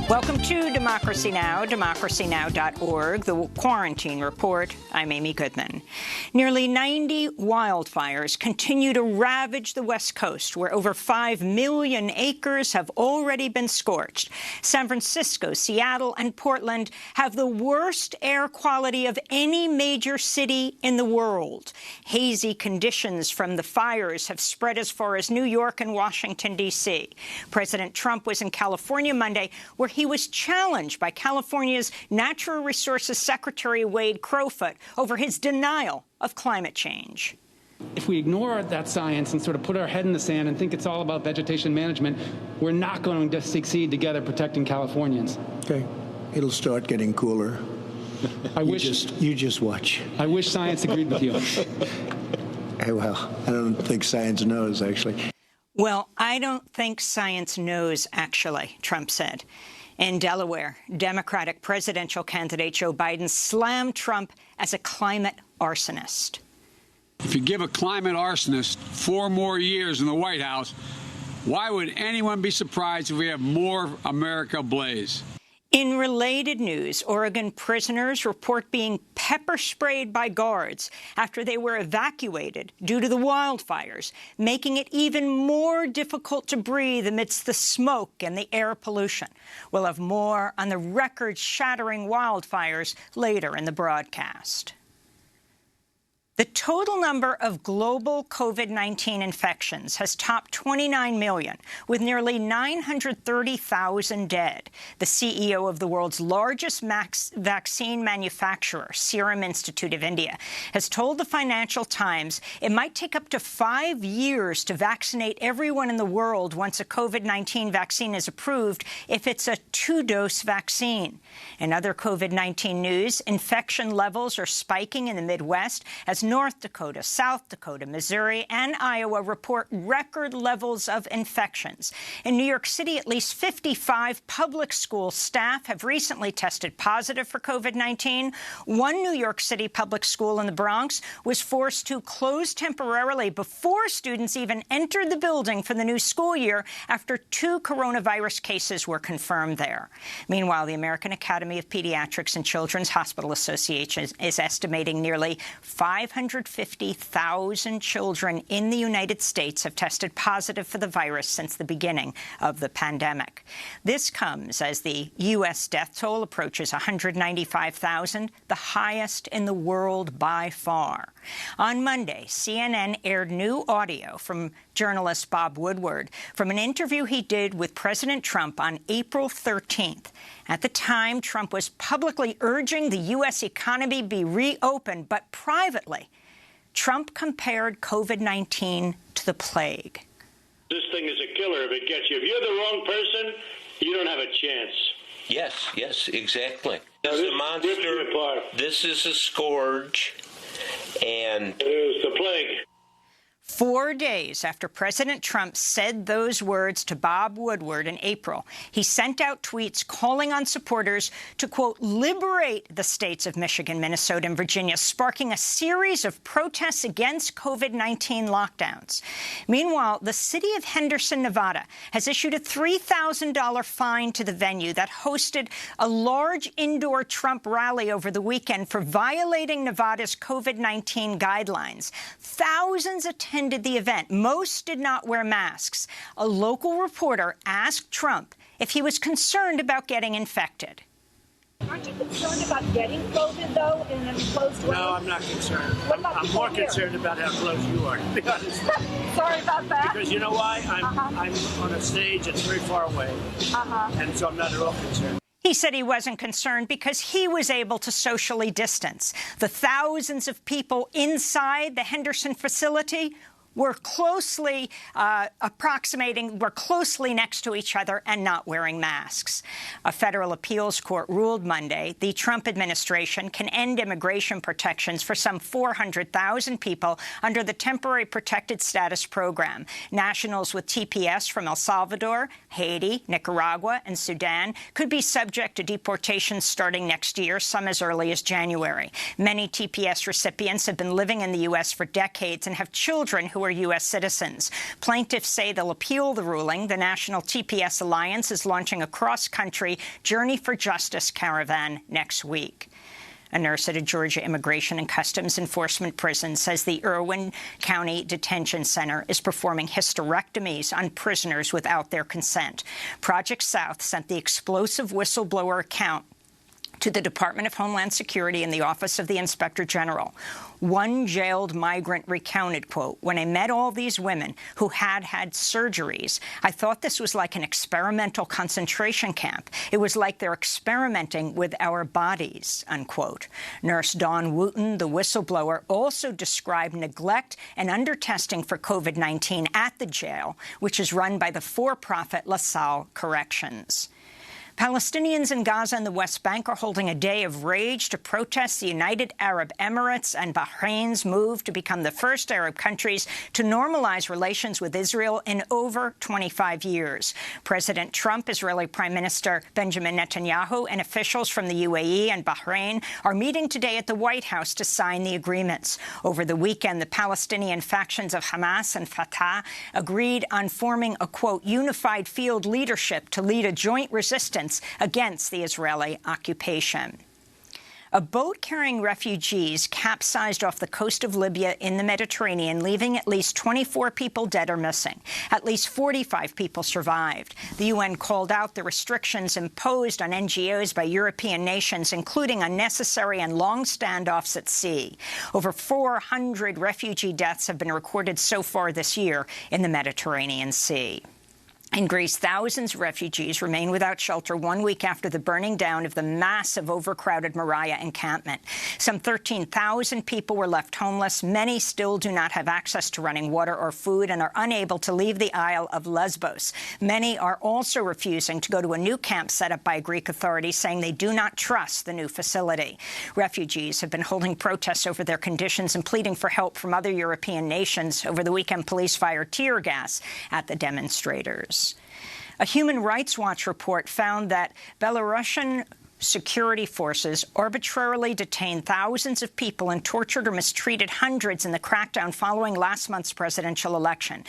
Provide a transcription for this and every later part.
Welcome to Democracy Now!, democracynow.org, the Quarantine Report. I'm Amy Goodman. Nearly 90 wildfires continue to ravage the West Coast, where over 5 million acres have already been scorched. San Francisco, Seattle, and Portland have the worst air quality of any major city in the world. Hazy conditions from the fires have spread as far as New York and Washington, D.C. President Trump was in California Monday, where he was challenged by California's Natural Resources Secretary Wade Crowfoot over his denial of climate change. If we ignore that science and sort of put our head in the sand and think it's all about vegetation management, we're not going to succeed together protecting Californians. Okay. It'll start getting cooler. You just watch. I wish science agreed with you. Well, I don't think science knows, actually. Well, I don't think science knows, actually, Trump said. In Delaware, Democratic presidential candidate Joe Biden slammed Trump as a climate arsonist. If you give a climate arsonist 4 more years in the White House, why would anyone be surprised if we have more America ablaze? In related news, Oregon prisoners report being pepper sprayed by guards after they were evacuated due to the wildfires, making it even more difficult to breathe amidst the smoke and the air pollution. We'll have more on the record-shattering wildfires later in the broadcast. The total number of global COVID-19 infections has topped 29 million, with nearly 930,000 dead. The CEO of the world's largest vaccine manufacturer, Serum Institute of India, has told the Financial Times it might take up to 5 years to vaccinate everyone in the world once a COVID-19 vaccine is approved if it's a 2-dose vaccine. In other COVID-19 news, infection levels are spiking in the Midwest as North Dakota, South Dakota, Missouri, and Iowa report record levels of infections. In New York City, at least 55 public school staff have recently tested positive for COVID-19. One New York City public school in the Bronx was forced to close temporarily before students even entered the building for the new school year after 2 coronavirus cases were confirmed there. Meanwhile, the American Academy of Pediatrics and Children's Hospital Association is estimating nearly 550,000 children in the United States have tested positive for the virus since the beginning of the pandemic. This comes as the U.S. death toll approaches 195,000, the highest in the world by far. On Monday, CNN aired new audio from journalist Bob Woodward from an interview he did with President Trump on April 13th. At the time, Trump was publicly urging the U.S. economy be reopened, but privately, Trump compared COVID-19 to the plague. This thing is a killer if it gets you. If you're the wrong person, you don't have a chance. Yes, exactly. Now, This is a monster. This is a scourge, and it is the plague. 4 days after President Trump said those words to Bob Woodward in April, he sent out tweets calling on supporters to, quote, liberate the states of Michigan, Minnesota, and Virginia, sparking a series of protests against COVID-19 lockdowns. Meanwhile, the city of Henderson, Nevada, has issued a $3,000 fine to the venue that hosted a large indoor Trump rally over the weekend for violating Nevada's COVID-19 guidelines. Thousands attended the event. Most did not wear masks. A local reporter asked Trump if he was concerned about getting infected. Aren't you concerned about getting COVID, though, in an enclosed way? No, I'm not concerned. I'm more concerned about how close you are, to be honest. Sorry about that. Because you know why? I'm on a stage that's very far away, and so I'm not at all concerned. He said he wasn't concerned because he was able to socially distance. The thousands of people inside the Henderson facility were closely closely next to each other and not wearing masks. A federal appeals court ruled Monday the Trump administration can end immigration protections for some 400,000 people under the Temporary Protected Status Program. Nationals with TPS from El Salvador, Haiti, Nicaragua, and Sudan could be subject to deportation starting next year, some as early as January. Many TPS recipients have been living in the U.S. for decades and have children who were U.S. citizens. Plaintiffs say they'll appeal the ruling. The National TPS Alliance is launching a cross-country Journey for Justice caravan next week. A nurse at a Georgia Immigration and Customs Enforcement prison says the Irwin County Detention Center is performing hysterectomies on prisoners without their consent. Project South sent the explosive whistleblower account to the Department of Homeland Security and the Office of the Inspector General. One jailed migrant recounted, quote, "When I met all these women who had had surgeries, I thought this was like an experimental concentration camp. It was like they're experimenting with our bodies," unquote. Nurse Dawn Wooten, the whistleblower, also described neglect and undertesting for COVID-19 at the jail, which is run by the for-profit LaSalle Corrections. Palestinians in Gaza and the West Bank are holding a day of rage to protest the United Arab Emirates and Bahrain's move to become the first Arab countries to normalize relations with Israel in over 25 years. President Trump, Israeli Prime Minister Benjamin Netanyahu, and officials from the UAE and Bahrain are meeting today at the White House to sign the agreements. Over the weekend, the Palestinian factions of Hamas and Fatah agreed on forming a, quote, unified field leadership to lead a joint resistance against the Israeli occupation. A boat carrying refugees capsized off the coast of Libya in the Mediterranean, leaving at least 24 people dead or missing. At least 45 people survived. The UN called out the restrictions imposed on NGOs by European nations, including unnecessary and long standoffs at sea. Over 400 refugee deaths have been recorded so far this year in the Mediterranean Sea. In Greece, thousands of refugees remain without shelter 1 week after the burning down of the massive overcrowded Moria encampment. Some 13,000 people were left homeless. Many still do not have access to running water or food and are unable to leave the Isle of Lesbos. Many are also refusing to go to a new camp set up by Greek authorities, saying they do not trust the new facility. Refugees have been holding protests over their conditions and pleading for help from other European nations. Over the weekend, police fired tear gas at the demonstrators. A Human Rights Watch report found that Belarusian security forces arbitrarily detained thousands of people and tortured or mistreated hundreds in the crackdown following last month's presidential election.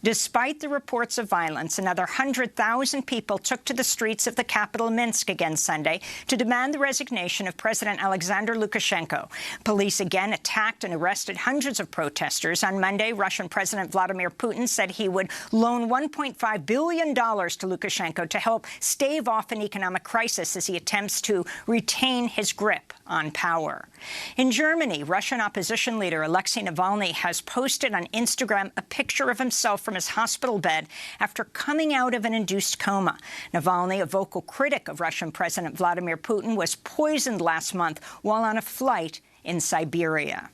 Despite the reports of violence, another 100,000 people took to the streets of the capital Minsk again Sunday to demand the resignation of President Alexander Lukashenko. Police again attacked and arrested hundreds of protesters. On Monday, Russian President Vladimir Putin said he would loan $1.5 billion to Lukashenko to help stave off an economic crisis as he attempts to retain his grip on power. In Germany, Russian opposition leader Alexei Navalny has posted on Instagram a picture of himself from his hospital bed after coming out of an induced coma. Navalny, a vocal critic of Russian President Vladimir Putin, was poisoned last month while on a flight in Siberia.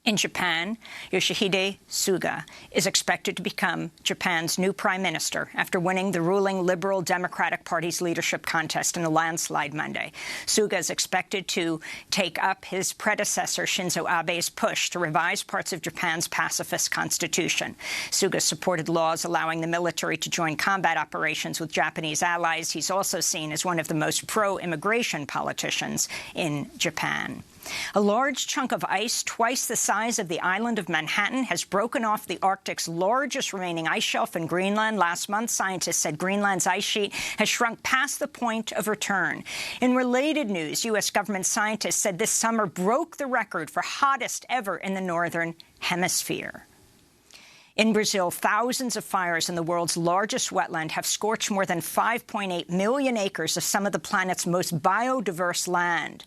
In Japan, Yoshihide Suga is expected to become Japan's new prime minister after winning the ruling Liberal Democratic Party's leadership contest in a landslide Monday. Suga is expected to take up his predecessor Shinzo Abe's push to revise parts of Japan's pacifist constitution. Suga supported laws allowing the military to join combat operations with Japanese allies. He's also seen as one of the most pro-immigration politicians in Japan. A large chunk of ice, twice the size of the island of Manhattan, has broken off the Arctic's largest remaining ice shelf in Greenland. Last month, scientists said Greenland's ice sheet has shrunk past the point of return. In related news, U.S. government scientists said this summer broke the record for hottest ever in the Northern Hemisphere. In Brazil, thousands of fires in the world's largest wetland have scorched more than 5.8 million acres of some of the planet's most biodiverse land.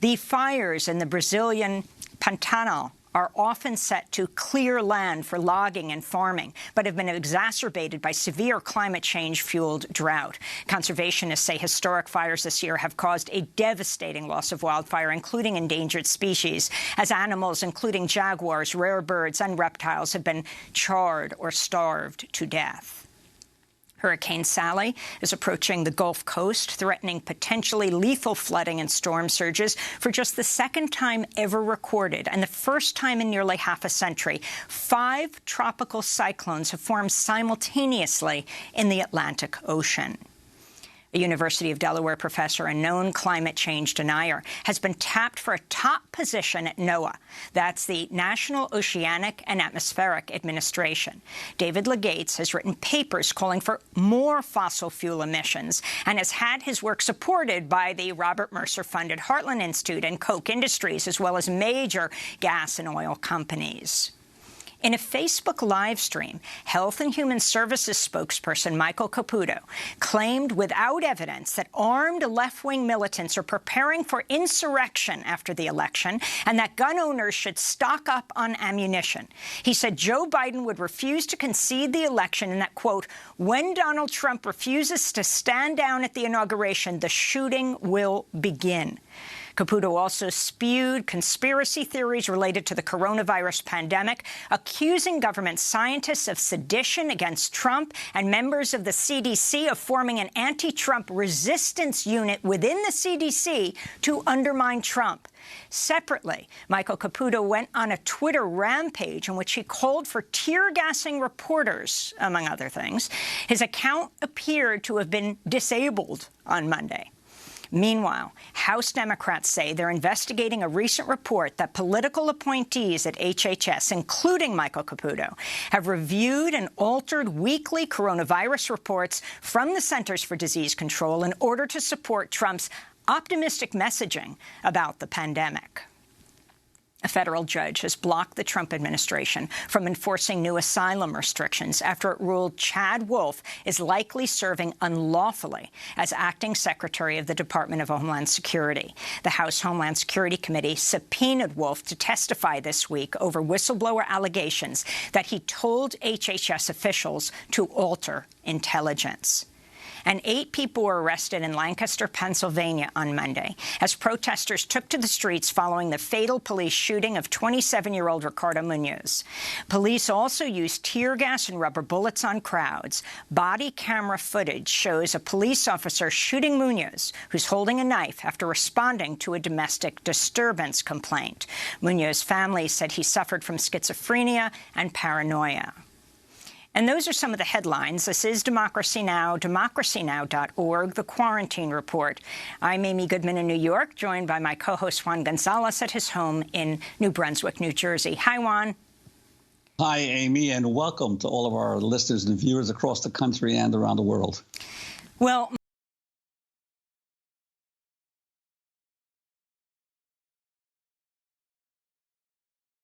The fires in the Brazilian Pantanal are often set to clear land for logging and farming, but have been exacerbated by severe climate change-fueled drought. Conservationists say historic fires this year have caused a devastating loss of wildfire, including endangered species, as animals, including jaguars, rare birds, and reptiles, have been charred or starved to death. Hurricane Sally is approaching the Gulf Coast, threatening potentially lethal flooding and storm surges for just the second time ever recorded, and the first time in nearly half a century. 5 tropical cyclones have formed simultaneously in the Atlantic Ocean. A University of Delaware professor and known climate change denier, has been tapped for a top position at NOAA. That's the National Oceanic and Atmospheric Administration. David Legates has written papers calling for more fossil fuel emissions and has had his work supported by the Robert Mercer-funded Heartland Institute and Koch Industries, as well as major gas and oil companies. In a Facebook live stream, Health and Human Services spokesperson Michael Caputo claimed without evidence that armed left-wing militants are preparing for insurrection after the election and that gun owners should stock up on ammunition. He said Joe Biden would refuse to concede the election and that, quote, when Donald Trump refuses to stand down at the inauguration, the shooting will begin. Caputo also spewed conspiracy theories related to the coronavirus pandemic, accusing government scientists of sedition against Trump and members of the CDC of forming an anti-Trump resistance unit within the CDC to undermine Trump. Separately, Michael Caputo went on a Twitter rampage in which he called for tear-gassing reporters, among other things. His account appeared to have been disabled on Monday. Meanwhile, House Democrats say they're investigating a recent report that political appointees at HHS, including Michael Caputo, have reviewed and altered weekly coronavirus reports from the Centers for Disease Control in order to support Trump's optimistic messaging about the pandemic. A federal judge has blocked the Trump administration from enforcing new asylum restrictions after it ruled Chad Wolf is likely serving unlawfully as acting secretary of the Department of Homeland Security. The House Homeland Security Committee subpoenaed Wolf to testify this week over whistleblower allegations that he told HHS officials to alter intelligence. And 8 people were arrested in Lancaster, Pennsylvania on Monday as protesters took to the streets following the fatal police shooting of 27-year-old Ricardo Munoz. Police also used tear gas and rubber bullets on crowds. Body camera footage shows a police officer shooting Munoz, who's holding a knife after responding to a domestic disturbance complaint. Munoz's family said he suffered from schizophrenia and paranoia. And those are some of the headlines. This is Democracy Now!, democracynow.org, The Quarantine Report. I'm Amy Goodman in New York, joined by my co-host Juan Gonzalez at his home in New Brunswick, New Jersey. Hi, Juan. Hi, Amy, and welcome to all of our listeners and viewers across the country and around the world. Well,